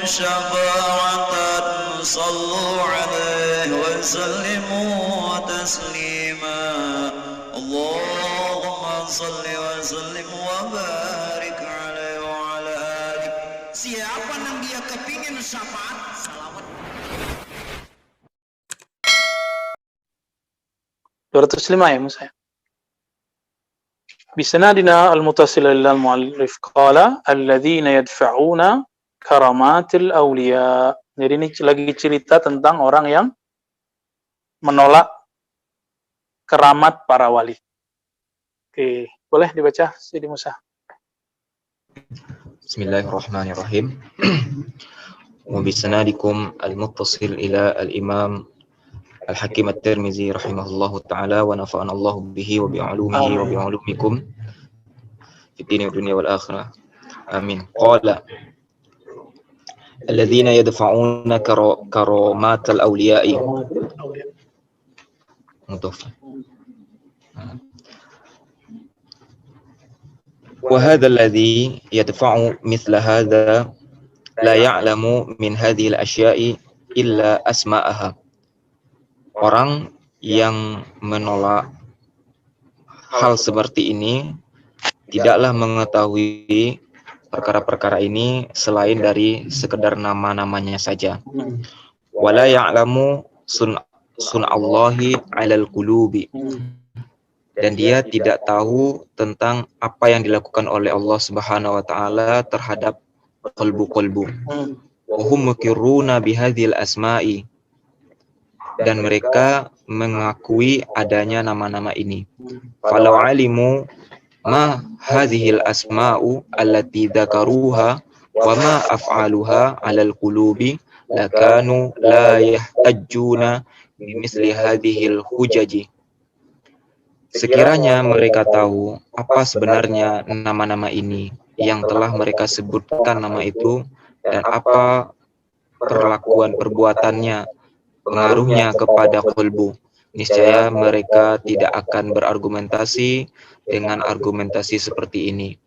شفاعة صلوا عليه وسلموا تسليما اللهم صل وسلم وبارك عليه وعلى آله. Siapa yang dia kepingin syafaat, salawat. 205 ya Musa. Bisanadina al-muttasil ila al-mu'allif qala alladhina yadfa'una karamatil awliya. Jadi ini lagi cerita tentang orang yang menolak keramat para wali. Oke, boleh dibaca Sidi Musa. Bismillahirrahmanirrahim. Wa bisanadikum al-muttasil ila al-imam Al-Hakim At-Tirmizi rahimahullahu ta'ala wa nafa'ana Allah bihi wa bi'ulumihi wa bi'ulumikum fid dini wa dunya wal akhirah. Amin. Qala alladhina yadfa'una karamatal awliya'i. Mudhaf. Wa hadha alladhi yadfa'u mithla hadha la ya'lamu min hadhihi al-asya'i illa asma'aha. Orang yang menolak hal seperti ini tidaklah mengetahui perkara-perkara ini selain dari sekedar nama-namanya saja. Wala ya'lamu sun'allahi 'alal qulubi. Dan dia tidak tahu tentang apa yang dilakukan oleh Allah Subhanahu wa taala terhadap qalbu-qalbu. Wa hum muqirruna bihadhil asma'i. Dan mereka mengakui adanya nama-nama ini. Falau alimu ma hadhil asma'u allati dzakaruha wa ma af'aluha 'alal qulubi lakanu la yahtajjuna bimithli hadhil hujaji. Sekiranya mereka tahu apa sebenarnya nama-nama ini yang telah mereka sebutkan nama itu dan apa perlakuan perbuatannya, pengaruhnya kepada qalbu, niscaya mereka tidak akan berargumentasi dengan argumentasi seperti ini.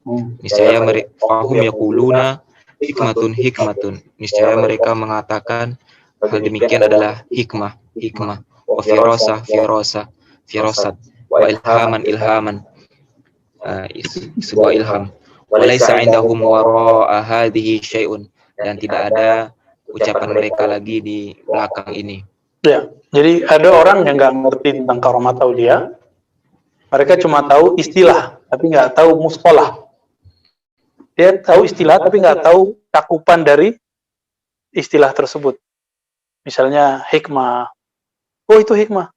Niscaya mereka fahum yaquluna hikmatun. Niscaya mereka mengatakan hal demikian adalah hikmah, wa firasat, wa ilhaman, sebuah ilham. Wa laisa indahum wara'a hadhihi syai'un, dan tidak ada ucapan mereka lagi di belakang ini. Ya, jadi ada orang yang nggak ngerti tentang karamat aulia. Mereka cuma tahu istilah, tapi nggak tahu mustalah. Dia tahu istilah, tapi nggak tahu cakupan dari istilah tersebut. Misalnya hikmah. Oh, itu hikmah.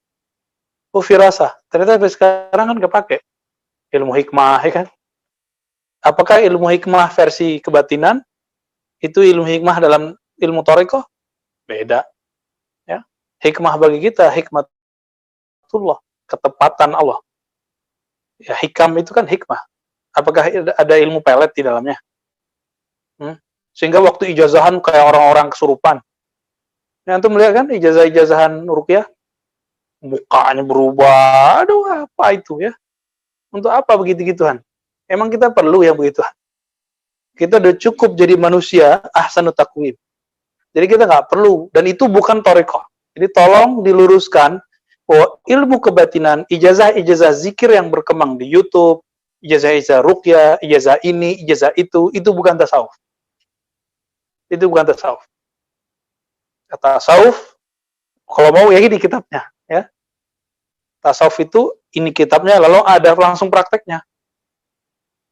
Oh, firasah. Ternyata sampai sekarang kan nggak pakai ilmu hikmah, ya kan? Apakah ilmu hikmah versi kebatinan itu ilmu hikmah dalam ilmu thariqah? Beda. Ya. Hikmah bagi kita hikmatullah, ketepatan Allah. Ya, hikam itu kan hikmah. Apakah ada ilmu pelet di dalamnya? Sehingga waktu ijazahan kayak orang-orang kesurupan. Nah, antum melihat kan ijazah-ijazahan ruqyah, mukanya berubah. Aduh, apa itu ya? Untuk apa begitu-gituan? Emang kita perlu yang begituan? Kita udah cukup jadi manusia ahsanut taqwim. Jadi kita nggak perlu, dan itu bukan thariqah. Jadi tolong diluruskan bahwa ilmu kebatinan, ijazah-ijazah zikir yang berkembang di YouTube, ijazah-ijazah ruqyah, ijazah ini, ijazah itu bukan tasawuf. Itu bukan tasawuf. Tasawuf, kalau mau ya ini kitabnya, ya. Tasawuf itu ini kitabnya, lalu ada langsung prakteknya.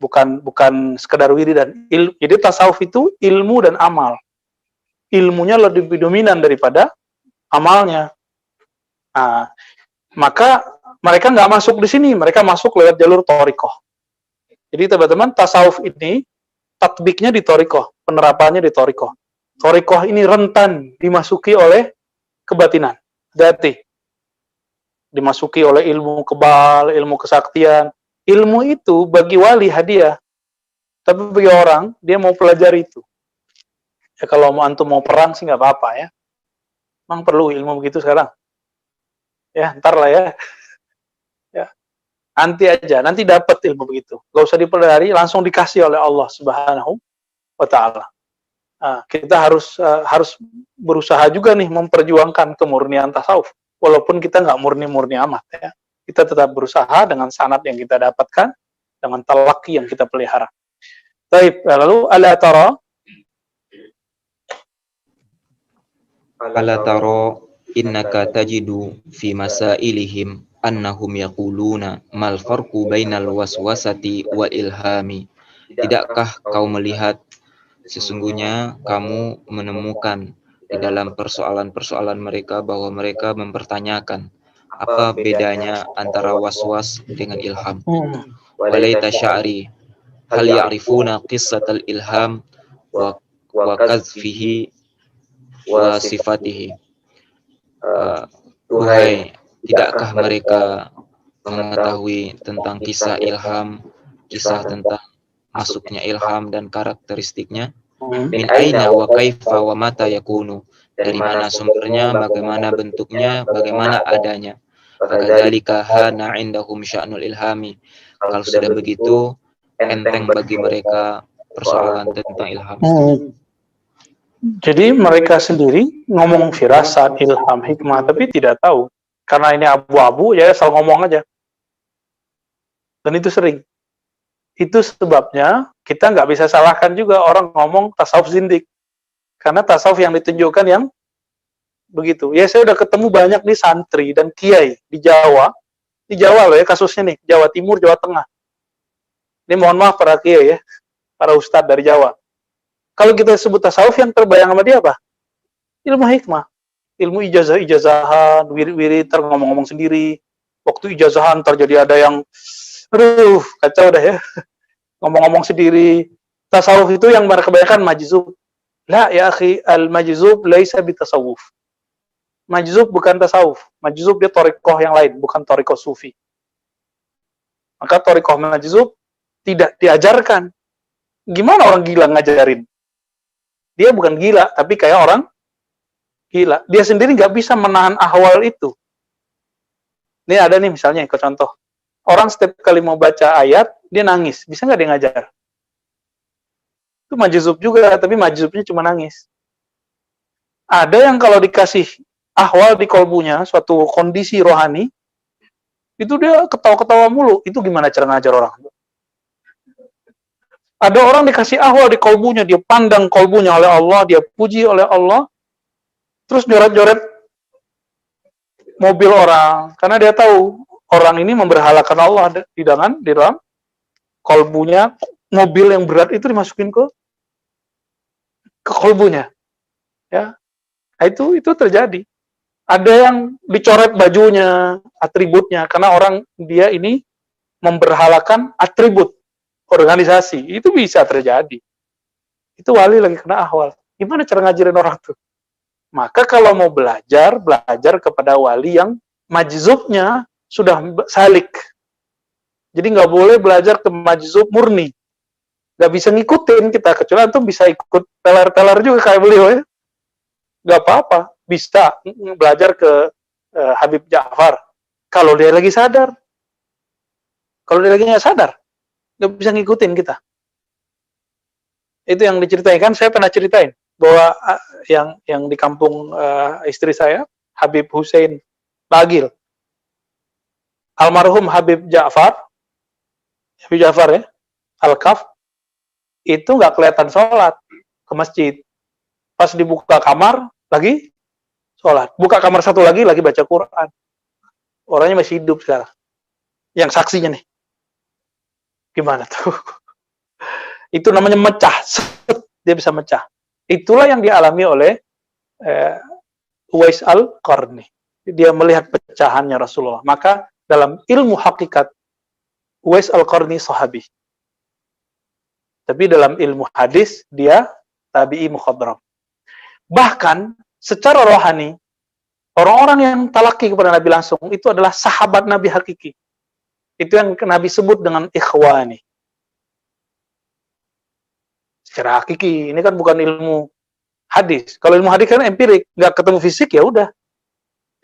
Bukan sekedar wiridan. Jadi tasawuf itu ilmu dan amal. Ilmunya lebih dominan daripada amalnya. Nah, maka mereka nggak masuk di sini, mereka masuk lewat jalur thariqah. Jadi teman-teman, tasawuf ini tatbiknya di thariqah, penerapannya di thariqah. Thariqah ini rentan dimasuki oleh kebatinan, dzati. Dimasuki oleh ilmu kebal, ilmu kesaktian. Ilmu itu bagi wali hadiah. Tapi bagi orang, dia mau pelajari itu. Ya kalau antum mau perang sih nggak apa-apa ya. Memang perlu ilmu begitu sekarang. Ya, ntar lah ya. Ya. Nanti aja, nanti dapat ilmu begitu. Gak usah dipelajari, langsung dikasih oleh Allah Subhanahu wa ta'ala. Kita harus berusaha juga nih memperjuangkan kemurnian tasawuf, walaupun kita nggak murni-murni amat ya. Kita tetap berusaha dengan sanad yang kita dapatkan, dengan talaki yang kita pelihara. Baik, lalu ala tara innaka tajidu fi masailihim annahum yaquluna mal farqu bainal waswasati wal ilhami. Tidakkah kau melihat sesungguhnya kamu menemukan di dalam persoalan-persoalan mereka bahwa mereka mempertanyakan apa bedanya antara waswas dengan ilham. Walaita sya'ri hal ya'rifuna qissatal ilham wa kazfihi wa sifatihi. Wahai, tidakkah mereka mengetahui tentang kisah ilham, kisah tentang masuknya ilham dan karakteristiknya? Min aina wa kaifa wa mata yakunu. Dari mana sumbernya, bagaimana bentuknya, bagaimana adanya. Fakadzalika hana indahum sya'nul ilhami. Kalau sudah begitu, enteng bagi mereka persoalan tentang ilham. Jadi mereka sendiri ngomong firasat, ilham, hikmah, tapi tidak tahu. Karena ini abu-abu, ya asal ngomong aja. Dan itu sering. Itu sebabnya kita nggak bisa salahkan juga orang ngomong tasawuf zindik. Karena tasawuf yang ditunjukkan yang begitu. Ya saya udah ketemu banyak di santri dan kiai di Jawa. Di Jawa loh ya kasusnya nih, Jawa Timur, Jawa Tengah. Ini mohon maaf para kiai ya, para ustadz dari Jawa. Kalau kita sebut tasawuf yang terbayang sama dia apa? Ilmu hikmah. Ilmu ijazah-ijazahan, wirid-wirid, ngomong-ngomong sendiri. Waktu ijazahan terjadi ada yang aduh, kacau dah ya. Ngomong-ngomong sendiri. Tasawuf itu yang kebanyakan majzub. La ya akhi, al-majzub laisa bitasawuf. Majzub bukan tasawuf. Majzub dia thariqah yang lain, bukan thariqah sufi. Maka thariqah majzub tidak diajarkan. Gimana orang gila ngajarin? Dia bukan gila, tapi kayak orang gila. Dia sendiri nggak bisa menahan ahwal itu. Ini ada nih misalnya, ikut contoh. Orang setiap kali mau baca ayat, dia nangis. Bisa nggak dia ngajar? Itu majzub juga, tapi majzubnya cuma nangis. Ada yang kalau dikasih ahwal di kolbunya, suatu kondisi rohani, itu dia ketawa-ketawa mulu. Itu gimana cara ngajar orang? Ada orang dikasih ahwal di kolbunya, dia pandang kolbunya oleh Allah, dia puji oleh Allah, terus joret-joret mobil orang, karena dia tahu orang ini memberhalakan Allah di dalam kolbunya, mobil yang berat itu dimasukin ke kolbunya, ya. Nah, itu terjadi. Ada yang dicoret bajunya, atributnya, karena orang dia ini memberhalakan atribut organisasi, itu bisa terjadi. Itu wali lagi kena ahwal. Gimana cara ngajarin orang tuh? Maka kalau mau belajar kepada wali yang majzubnya sudah salik. Jadi nggak boleh belajar ke majzub murni. Nggak bisa ngikutin kita, kecuali antum bisa ikut teler-teler juga kayak beliau ya. Nggak apa-apa, bisa belajar ke Habib Ja'far. Kalau dia lagi sadar. Kalau dia lagi nggak sadar, nggak bisa ngikutin kita. Itu yang diceritakan, saya pernah ceritain bahwa yang di kampung istri saya, Habib Hussein Bagil, almarhum Habib Ja'far ya, Al-Kaf, itu nggak kelihatan sholat ke masjid. Pas dibuka kamar, lagi sholat. Buka kamar satu lagi baca Quran. Orangnya masih hidup sekarang. Yang saksinya nih. Gimana tuh? Itu namanya mecah. Dia bisa mecah. Itulah yang dialami oleh Uwais Al-Qarni. Dia melihat pecahannya Rasulullah. Maka dalam ilmu hakikat, Uwais Al-Qarni sahabi. Tapi dalam ilmu hadis, dia tabi'i mukhadram. Bahkan, secara rohani, orang-orang yang talaki kepada Nabi langsung, itu adalah sahabat Nabi hakiki. Itu yang Nabi sebut dengan ikhwani. Secara hakiki, ini kan bukan ilmu hadis. Kalau ilmu hadis kan empirik, nggak ketemu fisik ya udah.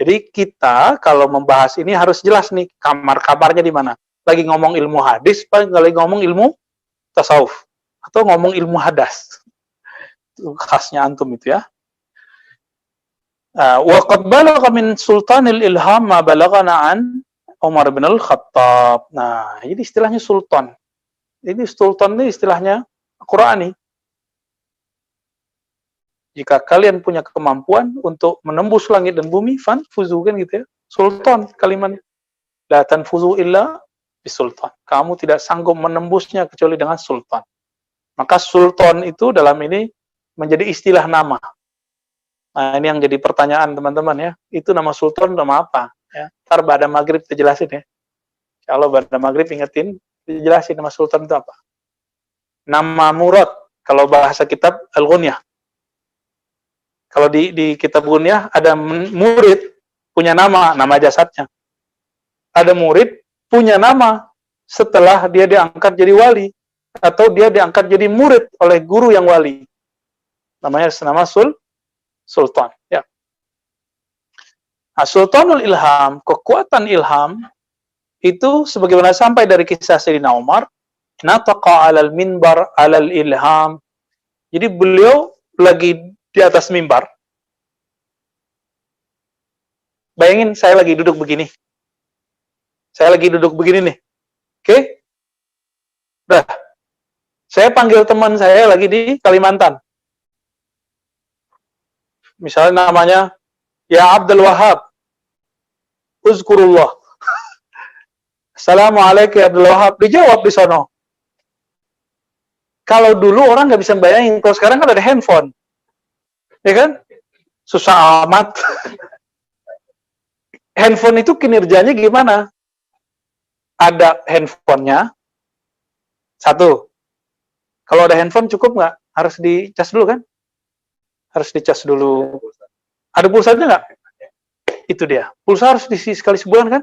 Jadi kita kalau membahas ini harus jelas nih kamar-kamarnya di mana. Lagi ngomong ilmu hadis, lagi ngomong ilmu tasawuf atau ngomong ilmu hadas. khasnya antum itu ya. Wa qad balagha min sultanil ilham ma balaghana an Umar bin Al-Khattab. Nah, ini istilahnya sultan. Ini sultan ini istilahnya Qur'ani. Jika kalian punya kemampuan untuk menembus langit dan bumi, fanfuzu kan gitu ya. Sultan kalimatnya. La tanfuzu illa bisultan. Kamu tidak sanggup menembusnya kecuali dengan sultan. Maka sultan itu dalam ini menjadi istilah nama. Nah, ini yang jadi pertanyaan teman-teman ya. Itu nama sultan nama apa? Ya. Ntar pada maghrib kita jelasin ya. Kalau pada maghrib ingetin, dijelasin nama sultan itu apa. Nama murad, kalau bahasa kitab Al-Ghunyah. Kalau di kitab Ghunyah ada murid punya nama jasadnya. Ada murid punya nama setelah dia diangkat jadi wali atau dia diangkat jadi murid oleh guru yang wali. Namanya nama sultan, ya. Sultanul ilham, kekuatan ilham itu sebagaimana sampai dari kisah Sayyidina Umar, nataqa 'alal minbar 'alal ilham. Jadi beliau lagi di atas mimbar. Bayangin saya lagi duduk begini. Saya lagi duduk begini nih. Oke? Nah, saya panggil teman saya lagi di Kalimantan. Misalnya namanya ya Abdul Wahab. Uzkurullah. Assalamualaikum ya Abdul Wahab. Dijawab di sono. Kalau dulu orang nggak bisa bayangin, kalau sekarang kan ada handphone. Ya kan? Susah amat. Handphone itu kinerjanya gimana? Ada handphonenya. Satu. Kalau ada handphone cukup nggak? Harus dicas dulu kan? Harus dicas dulu. Ada pulsanya nggak? Itu dia. Pulsa harus diisi sekali sebulan kan?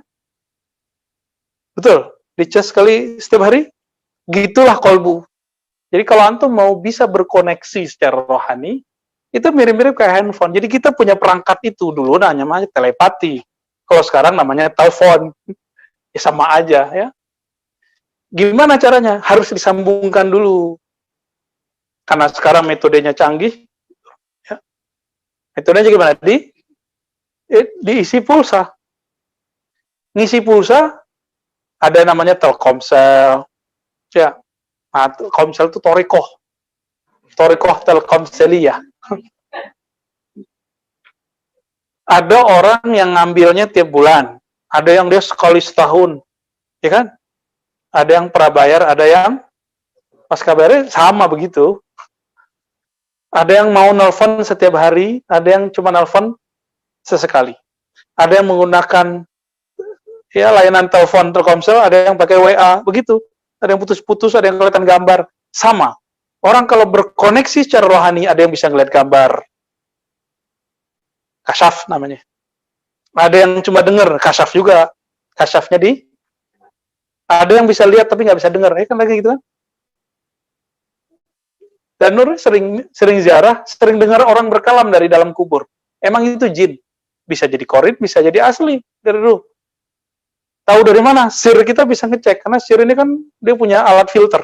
Betul. Dicas sekali setiap hari? Gitulah kolbu. Jadi kalau antum mau bisa berkoneksi secara rohani, itu mirip-mirip kayak handphone. Jadi kita punya perangkat itu dulu namanya telepati. Kalau sekarang namanya telepon. Ya sama aja ya. Gimana caranya? Harus disambungkan dulu. Karena sekarang metodenya canggih. Ya. Metodenya gimana? Diisi pulsa. Ngisi pulsa, ada namanya Telkomsel. Ya. Nah, Telkomsel itu Torikoh. Torikoh Telkomselia. Ada orang yang ngambilnya tiap bulan. Ada yang dia sekali setahun. Ya kan? Ada yang prabayar, ada yang pasca bayarnya sama begitu. Ada yang mau nelpon setiap hari, ada yang cuma nelpon sesekali. Ada yang menggunakan ya layanan telepon Telkomsel, ada yang pakai WA, begitu. Ada yang putus-putus, ada yang kelihatan gambar. Sama. Orang kalau berkoneksi secara rohani, ada yang bisa ngeliat gambar. Kasyaf namanya. Ada yang cuma dengar, kasyaf juga. Kasyafnya ada yang bisa lihat tapi nggak bisa dengar. Kan lagi gitu kan. Dan Nur sering ziarah, sering dengar orang berkalam dari dalam kubur. Emang itu jin. Bisa jadi korin, bisa jadi asli dari dulu. Tahu dari mana? Sir kita bisa ngecek. Karena sir ini kan dia punya alat filter.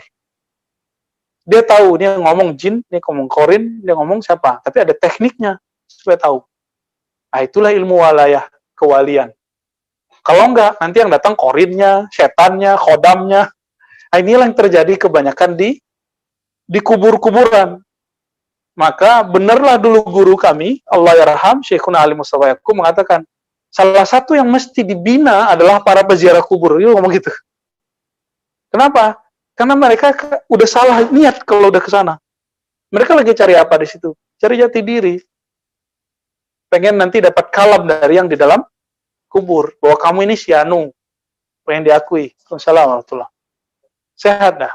Dia tahu, dia ngomong jin, dia ngomong korin, dia ngomong siapa. Tapi ada tekniknya supaya tahu. Nah, itulah ilmu walayah, kewalian. Kalau enggak, nanti yang datang korinnya, setannya, khodamnya. Nah, inilah yang terjadi kebanyakan di kubur-kuburan. Maka benarlah dulu guru kami, Allah yarham, Syekhuna Ali Mustafa Yaqub mengatakan, salah satu yang mesti dibina adalah para peziarah kubur. Dia ngomong gitu. Kenapa? Karena mereka udah salah niat kalau udah ke sana. Mereka lagi cari apa di situ? Cari jati diri. Pengen nanti dapat kalam dari yang di dalam kubur. Bahwa kamu ini si Anu. Pengen diakui. Assalamualaikum warahmatullahi wabarakatuh. Sehat dah.